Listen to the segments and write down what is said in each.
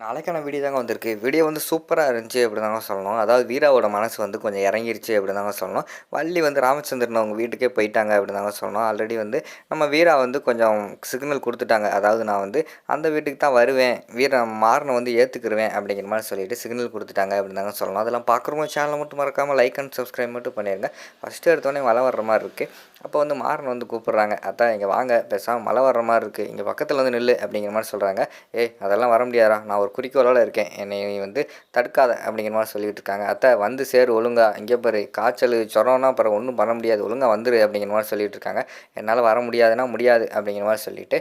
நாளைக்கான வீடியோ தாங்க வந்திருக்கு. வீடியோ வந்து சூப்பரா இருந்துச்சு அப்படின்னு தாங்க சொல்லணும். அதாவது வீராவோட மனசு வந்து கொஞ்சம் இறங்கிருச்சு அப்படின்னு தாங்க சொல்லணும். வள்ளி வந்து ராமச்சந்திரன் அவங்க வீட்டுக்கே போயிட்டாங்க அப்படின்னு தாங்க சொல்லணும். ஆல்ரெடி வந்து நம்ம வீரா வந்து கொஞ்சம் சிக்னல் குடுத்துட்டாங்க. அதாவது நான் வந்து அந்த வீட்டுக்கு தான் வருவேன். மாறன வந்து ஏத்துக்கிருவேன் அப்படிங்கிற மாரி சொல்லிட்டு சிக்னல் குடுத்துட்டாங்க அப்படின்னு தாங்க சொல்லணும். அதெல்லாம் பார்க்குறவங்க சேனல மட்டும் மறக்காம லைக் அண்ட் சப்ஸ்கிரைப் மட்டும் பண்ணிருங்க. ஃபர்ஸ்ட்டு எடுத்தோனே மழை வர்ற மாரி இருக்கு. அப்போ வந்து மாறன் வந்து கூப்பிடுறாங்க. "அத்தா இங்க வாங்க. பேசாம மழை வர்ற மாரி இருக்கு. இங்க பக்கத்துல வந்து நில்லு" அப்படிங்கிற மாரி சொல்றாங்க. "ஏய் அதெல்லாம் வர முடியாதுடா. நான் ஒரு குறிக்கோளோட இருக்கேன். என்னைய நீ வந்து தடுக்காத" அப்படிங்கிற மாரி சொல்லிட்டு இருக்காங்க. "அத்தை வந்து சேரு ஒழுங்கா. இங்கே பாரு காய்ச்சல், ஜுரம்னா அப்புறம் ஒண்ணும் பண்ண முடியாது. ஒழுங்கா வந்துரு" அப்படிங்கிற மாரி சொல்லிட்டு இருக்காங்க. "என்னால வர முடியாதுன்னா முடியாது" அப்படிங்கிற மாரி சொல்லிட்டு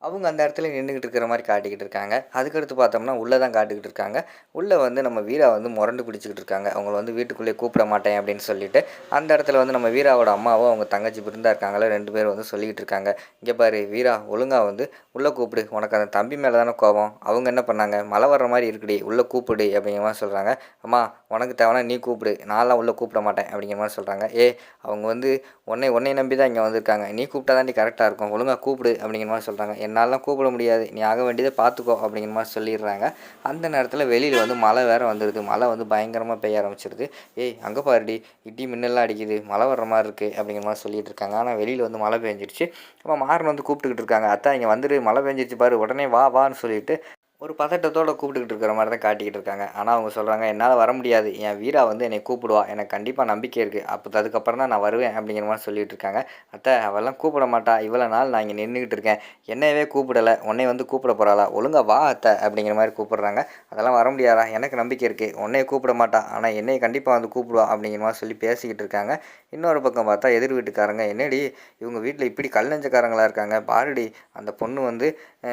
அவங்க அந்த இடத்துல நின்னுகிட்டு இருக்கிற மாரி காட்டிக்கிட்டு இருக்காங்க. அதுக்கடுத்து பார்த்தோம்னா, உள்ள தான் காட்டிக்கிட்டு இருக்காங்க. உள்ள வந்து நம்ம வீரா வந்து மொரண்டு பிடிச்சுக்கிட்டு இருக்காங்க. அவங்கள வந்து வீட்டுக்குள்ளேயே கூப்பிட மாட்டேன் அப்படின்னு சொல்லிட்டு, அந்த இடத்துல வந்து நம்ம வீராவோட அம்மாவும், அவங்க தங்கச்சி பிருந்தா இருக்காங்கல்ல 2 பேரும் வந்து சொல்லிக்கிட்டு இருக்காங்க. "இங்க பாரு வீரா, ஒழுங்கா வந்து உள்ள கூப்பிடு. உனக்கு அந்த தம்பி மேல தானே கோவம். அவங்க என்ன பண்ணாங்க? மழை வர்ற மாரி இருக்குடி. உள்ள கூப்பிடு" அப்படிங்கிற மாரி சொல்றாங்க. "அம்மா உனக்கு தேவைன்னா நீ கூப்பிடு. நான்லாம் உள்ள கூப்பிட மாட்டேன்" அப்படிங்கிற மாரி சொல்றாங்க. "ஏய் அவங்க வந்து உன்னைய நம்பி தான் இங்க வந்திருக்காங்க. நீ கூப்பிட்டா தாண்டி கரெக்ட்டா இருக்கும். ஒழுங்கா கூப்பிடு" அப்படிங்கிற மாரி சொல்றாங்க. "என்னாலலாம் கூப்பிட முடியாது. நீ ஆக வேண்டியத பார்த்துக்கோ" அப்படிங்கிற மாரி சொல்லிடுறாங்க. அந்த நேரத்துல வெளியில வந்து மழை வேற வந்துருது. மழை வந்து பயங்கரமா பெய்ய ஆரம்பிச்சிருது. "ஏய் அங்க பாருடி, இடி மின்னல்லாம் அடிக்குது. மழை வர்ற மாரி இருக்கு" அப்படிங்கிற மாரி சொல்லிட்டு இருக்காங்க. ஆனா வெளியில வந்து மழை பெஞ்சிருச்சு. அப்ப மாறன் வந்து கூப்பிட்டுக்கிட்டு இருக்காங்க. "அத்தா இங்க வந்துரு. மழை பெஞ்சிருச்சு பாரு. உடனே வா வான்னு" சொல்லிட்டு ஒரு பதட்டத்தோட கூப்பிட்டுக்கிட்டு இருக்கிற மாரி தான் காட்டிக்கிட்டு இருக்காங்க. ஆனா அவங்க சொல்றாங்க, "என்னால வர முடியாது. என் வீரா வந்து என்னைய கூப்பிடுவா. எனக்கு கண்டிப்பா நம்பிக்கை இருக்கு. அதுக்கப்புறம் தான் நான் வருவேன்" அப்படிங்கிற மாரி சொல்லிட்டு இருக்காங்க. "அத்தை அவலாம் கூப்பிட மாட்டா. இவ்வளோ நாள் நான் இங்க நின்னுகிட்டு இருக்கேன். என்னயவே கூப்பிடல. உன்னைய வந்து கூப்பிட போறாளா? ஒழுங்கா வா அத்தை" அப்படிங்கிற மாரி கூப்பிடுறாங்க. "அதெல்லாம் வர முடியாதுடா. எனக்கு நம்பிக்கை இருக்கு. உன்னைய கூப்பிட மாட்டா. ஆனா என்னைய கண்டிப்பா வந்து கூப்பிடுவா" அப்படிங்கிற மாரி சொல்லி பேசிக்கிட்டு இருக்காங்க. இன்னொரு பக்கம் பார்த்தா எதிர் வீட்டுக்காரங்க, "என்னடி இவங்க வீட்ல இப்படி கல் நெஞ்சக்காரங்களா இருக்காங்க. பாருடி அந்த பொண்ணு வந்து அ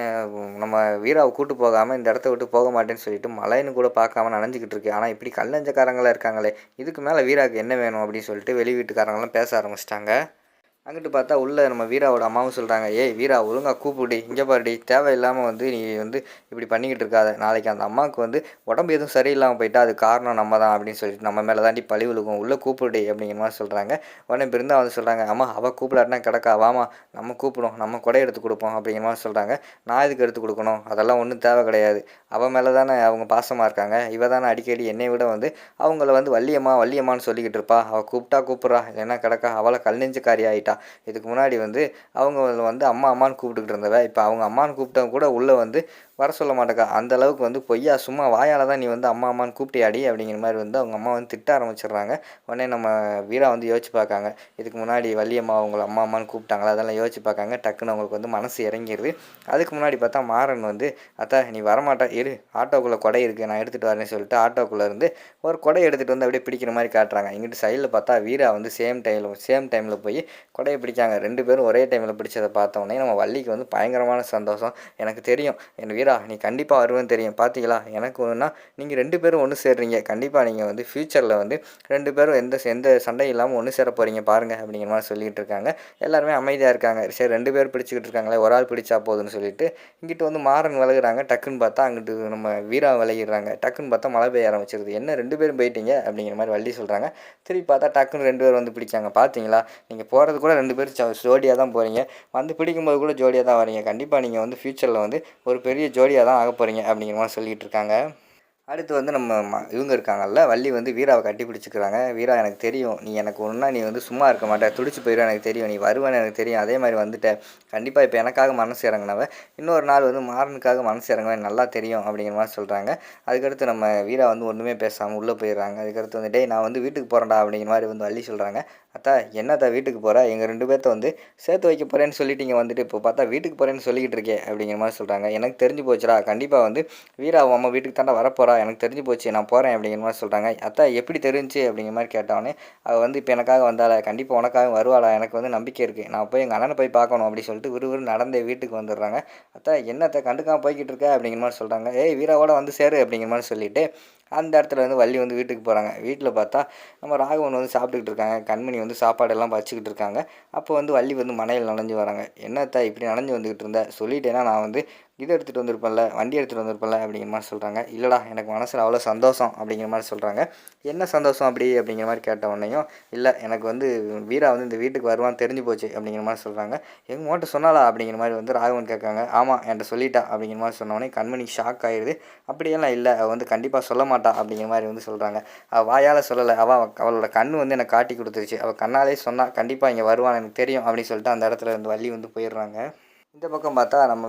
நம்ம வீராவ கூட்டு போகாம இந்த இடத்த விட்டு போக மாட்டேன்னு சொல்லிட்டு மழைன்னு கூட பார்க்காம நனைஞ்சுக்கிட்டு இருக்கு. ஆனா இப்படி கல் நெஞ்சக்காரங்களா இருக்காங்களே! இதுக்கு மேல வீராவுக்கு என்ன வேணும்?" அப்படின்னு சொல்லிட்டு வெளி வீட்டுக்காரங்கலாம் பேச ஆரம்பிச்சுட்டாங்க. அங்கிட்டு பார்த்தா உள்ள நம்ம வீராவோட அம்மாவும் சொல்றாங்க, "ஏய் வீரா ஒழுங்கா கூப்புடி. இங்க பாருடி தேவையில்லாம வந்து நீ வந்து இப்படி பண்ணிக்கிட்டு இருக்காத. நாளைக்கு அந்த அம்மாவுக்கு வந்து உடம்பு எதுவும் சரியில்லாம போயிட்டா அதுக்கு காரணம் நம்ம தான்" அப்படின்னு சொல்லிட்டு நம்ம மேல தாண்டி பழி விழுகும். "உள்ள கூப்புடி" அப்படிங்கிற மாரி சொல்றாங்க. உடனே பிருந்தா வந்து சொல்றாங்க, "அம்மா அவ கூப்பிடாட்டினா கிடக்கா. வாம்மா நம்ம கூப்பிடுவோம். நம்ம கொடை எடுத்து குடுப்போம்" அப்படிங்கிற மாரி சொல்றாங்க. "நான் எதுக்கு எடுத்து குடுக்கணும்? அதெல்லாம் ஒண்ணும் தேவை கிடையாது. அவ மேல தானே அவங்க பாசமா இருக்காங்க. இவ தானே அடிக்கடி என்னைய விட வந்து அவங்கள வந்து வள்ளியம்மா வள்ளியம்மான்னு சொல்லிக்கிட்டு இருப்பா. அவ கூப்பிட்டா கூப்பிட்றா. இல்லைன்னா கிடக்கா. அவள கல் நெஞ்சுக்காரி ஆயிட்டா. இதுக்கு முன்னாடி வந்து அவங்க வந்து அம்மா அம்மான்னு கூப்பிட்டுக்கிட்டு இருந்தவ, இப்போ அவங்க அம்மான்னு கூப்பிட்டவங்க கூட உள்ளே வந்து வர சொல்ல மாட்டேக்கா. அந்த அளவுக்கு வந்து பொய்யா சும்மா வாயால தான் நீ வந்து அம்மா அம்மான்னு கூப்பிட்டியாடி அப்படிங்கிற மாரி வந்து அவங்க அம்மா வந்து திட்ட ஆரம்பிச்சிடுறாங்க. உடனே நம்ம வீரா வந்து யோசிச்சு பார்க்காங்க. இதுக்கு முன்னாடி வள்ளியம்மா அவங்கள அம்மா அம்மான்னு கூப்பிட்டாங்களா, அதெல்லாம் யோசிச்சு பார்க்காங்க. டக்குன்னு அவங்களுக்கு வந்து மனசு இறங்கிருது. அதுக்கு முன்னாடி பார்த்தா மாறன் வந்து, "அத்தை நீ வரமாட்ட இரு, ஆட்டோக்குள்ளே கொடை இருக்குது நான் எடுத்துகிட்டு வரேன்னு" சொல்லிட்டு ஆட்டோக்குள்ளே இருந்து ஒரு கொடைய எடுத்துகிட்டு வந்து அப்படியே பிடிக்கிற மாதிரி காட்டுறாங்க. இங்கிட்டு சைடில் பார்த்தா வீரா வந்து சேம் டைமில் போய் கொடைய பிடிக்காங்க. 2 பேரும் ஒரே டைமில் பிடிச்சத பார்த்தோன்னே நம்ம வள்ளிக்கு வந்து பயங்கரமான சந்தோஷம். "எனக்கு தெரியும் என் வீரா நீ கண்டிப்பா வருவேன்னு தெரியும். பார்த்தீங்களா எனக்கு ஒன்றுனா நீங்க 2 பேரும் ஒன்று சேர்றீங்க. கண்டிப்பா நீங்க வந்து ஃப்யூச்சரில வந்து 2 பேரும் எந்த எந்த சண்டையும் இல்லாம ஒன்று சேர போறீங்க பாருங்க" அப்படிங்கிற மாரி சொல்லிட்டு இருக்காங்க. எல்லாருமே அமைதியா இருக்காங்க. சரி 2 பேர் பிடிச்சுக்கிட்டு இருக்காங்களே, ஒரு ஆள் பிடிச்சா போதும்னு சொல்லிட்டு இங்கிட்டு வந்து மாறன் விலகுறாங்க. டக்குன்னு பார்த்தா அங்கிட்டு நம்ம வீரா விலகிடுறாங்க. டக்குன்னு பார்த்தா மழை பெய்ய ஆரம்பிச்சிருது. "என்ன 2 பேரும் போயிட்டீங்க?" அப்படிங்கிற மாரி வள்ளி சொல்றாங்க. திருப்பி பார்த்தா டக்குன்னு 2 பேர் வந்து பிடிச்சாங்க. "பார்த்தீங்களா நீங்க போறது கூட 2 பேரும் ஜோடியா தான் போறீங்க. வந்து பிடிக்கும்போது கூட ஜோடியா தான் வரீங்க. கண்டிப்பா நீங்க வந்து ஃப்யூச்சர்ல வந்து ஒரு பெரிய ஜோடியா தான் ஆகப் போறீங்க" அப்படிங்கிற மாரி சொல்லிட்டு இருக்காங்க. அடுத்து வந்து நம்ம இவங்க இருக்காங்கல்ல, வள்ளி வந்து வீராவ கட்டி பிடிச்சுக்கிறாங்க. "வீரா எனக்கு தெரியும். நீ எனக்கு ஒண்ணுனா நீ வந்து சும்மா இருக்க மாட்ட. துடிச்சு போயிருவ எனக்கு தெரியும். நீ வருவேன்னு எனக்கு தெரியும். அதே மாரி வந்துட்ட. கண்டிப்பா இப்ப எனக்காக மனசு இறங்குனவ, இன்னொரு நாள் வந்து மாறனுக்காக மனசு இறங்குவேன் எனக்கு நல்லா தெரியும்" அப்படிங்கிற மாரி சொல்றாங்க. அதுக்கடுத்து நம்ம வீரா வந்து ஒண்ணுமே பேசாம உள்ள போயிடுறாங்க. அதுக்கடுத்து வந்து, "டேய் நான் வந்து வீட்டுக்கு போறேன்டா" அப்படிங்கிற மாரி வந்து வள்ளி சொல்றாங்க. "அத்தா என்னத்தா வீட்டுக்கு போற? எங்க 2 பேத்த வந்து சேர்த்து வைக்க போறேன்னு சொல்லிட்டு இங்க வந்துட்டு, இப்போ பார்த்தா வீட்டுக்கு போறேன்னு சொல்லிக்கிட்டு இருக்கே" அப்படிங்கிற மாரி சொல்றாங்க. "எனக்கு தெரிஞ்சு போச்சுடா. கண்டிப்பா வந்து வீரா உன் அம்மா வீட்டுக்கு தான்டா வரப்போறா. எனக்கு தெரிஞ்சு போச்சு. நான் போறேன்" அப்படிங்கிற மாரி சொல்றாங்க. "அத்தா எப்படி தெரிஞ்சுச்சு?" அப்படிங்கிற மாரி கேட்டவுடனே, "அவ வந்து இப்ப எனக்காக வந்தாளே, கண்டிப்பா உனக்காகவும் வருவாளா? எனக்கு வந்து நம்பிக்கை இருக்கு. நான் போய் எங்க அண்ணன போய் பார்க்கணும்" அப்படின்னு சொல்லிட்டு விறுவிறுன்னு நடந்தே வீட்டுக்கு வந்துடுறாங்க. "அத்தா என்னத்த கண்டுக்காம போய்க்கிட்டு இருக்க?" அப்படிங்கிற மாரி சொல்றாங்க. "ஏய் வீராவோட வந்து சேரு" அப்படிங்கிற மாரி சொல்லிட்டு, அந்த இடத்துல வந்து வள்ளி வந்து வீட்டுக்கு போறாங்க. வீட்ல பார்த்தா நம்ம ராகவன் வந்து சாப்பிட்டுக்கிட்டு இருக்காங்க. கண்மணி வந்து சாப்பாடெல்லாம் வச்சுக்கிட்டு இருக்காங்க. அப்போ வந்து வள்ளி வந்து மழையில நனைஞ்சு வராங்க. "என்ன அத்த இப்படி நனைஞ்சு வந்துகிட்டு இருந்த? சொல்லிட்டேன்னா நான் வந்து இது எடுத்துகிட்டு வந்திருப்பேன்ல, வண்டி எடுத்துகிட்டு வந்திருப்பேன்ல அப்படிங்கிற மாதிரி சொல்கிறாங்க. இல்லைடா எனக்கு மனசில் அவ்வளோ சந்தோஷம் அப்படிங்கிற மாதிரி சொல்கிறாங்க. என்ன சந்தோஷம் அப்படி அப்படிங்கிற மாதிரி கேட்ட உடனேயும், இல்லை எனக்கு வந்து வீரா வந்து இந்த வீட்டுக்கு வருவான்னு தெரிஞ்சு போச்சு அப்படிங்கிற மாதிரி சொல்கிறாங்க. எங்கள் உன்கிட்ட சொன்னாலா அப்படிங்கிற மாதிரி வந்து ராகவன் கேட்காங்க. ஆமாம் என்கிட்ட சொல்லிட்டா அப்படிங்கிற மாதிரி சொன்னோடனே கண்மணி ஷாக் ஆயிடுது. அப்படியெல்லாம் இல்லை, அவள் வந்து கண்டிப்பாக சொல்ல மாட்டா அப்படிங்கிற மாதிரி வந்து சொல்கிறாங்க. அவள் வாயால் சொல்லலை, அவளோட கண் வந்து எனக்கு காட்டி கொடுத்துருச்சு, அவள் கண்ணாலே சொன்னால் கண்டிப்பாக இங்கே வருவான்னு எனக்கு தெரியும் அப்படின்னு சொல்லிட்டு அந்த இடத்துல இருந்து வள்ளி வந்து போயிடுறாங்க. இந்த பக்கம் பார்த்தா நம்ம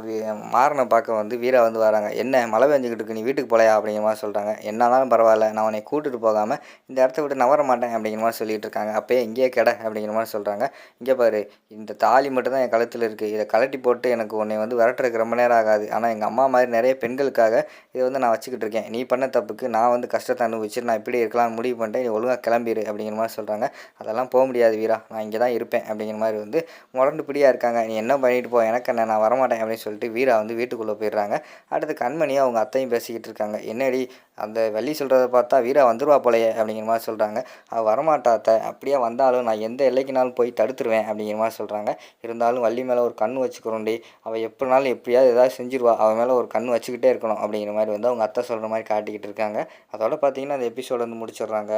மாறனை பார்க்க வந்து வீரா வந்து வராங்க. என்ன மழை பெஞ்சுக்கிட்டு இருக்கு, நீ வீட்டுக்கு போலையா அப்படிங்கிற மாதிரி சொல்கிறாங்க. என்னாலும் பரவாயில்ல, நான் உன்னை கூட்டிகிட்டு போகாமல் இந்த இடத்த விட்டு நவர மாட்டேன் அப்படிங்கிற மாதிரி சொல்லிட்டு இருக்காங்க. அப்போயே இங்கேயே கெட அப்படிங்கிற மாதிரி சொல்கிறாங்க. இங்கே பாரு, இந்த தாலி மட்டும்தான் என் கழுத்தில் இருக்குது, இதை கழட்டி போட்டு எனக்கு உன்னை வந்து விரட்டுறதுக்கு ரொம்ப நேரம் ஆகாது. ஆனால் எங்கள் அம்மா மாதிரி நிறைய பெண்களுக்காக இதை வந்து நான் வச்சுக்கிட்டு இருக்கேன். நீ பண்ண தப்புக்கு நான் வந்து கஷ்டத்தை அனுபவிச்சுட்டு நான் இப்படி இருக்கலாம்னு முடிவு பண்ணிட்டேன், நீ ஒழுங்காக கிளம்பிடு அப்படிங்கிற மாதிரி சொல்கிறாங்க. அதெல்லாம் போக முடியாது வீரா, நான் இங்கே தான் இருப்பேன் அப்படிங்கிற மாதிரி வந்து முரண்டு பிடியாக இருக்காங்க. நீ என்ன பண்ணிட்டு போ, எனக்கு என்ன, நான் வரமாட்டேன் அப்படின்னு சொல்லிட்டு வீரா வந்து வீட்டுக்குள்ளே போயிடுறாங்க. அடுத்து கண்மணியும் அவங்க அத்தையும் பேசிக்கிட்டு இருக்காங்க. என்னடி அந்த வள்ளி சொல்கிறத பார்த்தா வீரா வந்துருவா போலையே அப்படிங்கிற மாதிரி சொல்கிறாங்க. அவள் வரமாட்டா அத்தை, அப்படியே வந்தாலும் நான் எந்த எல்லைக்குனாலும் போய் தடுத்துருவேன் அப்படிங்கிற மாதிரி சொல்கிறாங்க. இருந்தாலும் வள்ளி மேலே ஒரு கண் வச்சுக்கிறோண்டி, அவள் எப்படினாலும் எப்படியாவது ஏதாவது செஞ்சிருவா, அவள் மேலே ஒரு கண் வச்சுக்கிட்டே இருக்கணும் அப்படிங்கிற மாதிரி வந்து அவங்க அத்தை சொல்கிற மாதிரி காட்டிக்கிட்டு இருக்காங்க. அதோட பார்த்தீங்கன்னா அந்த எபிசோடு வந்து முடிச்சிடுறாங்க.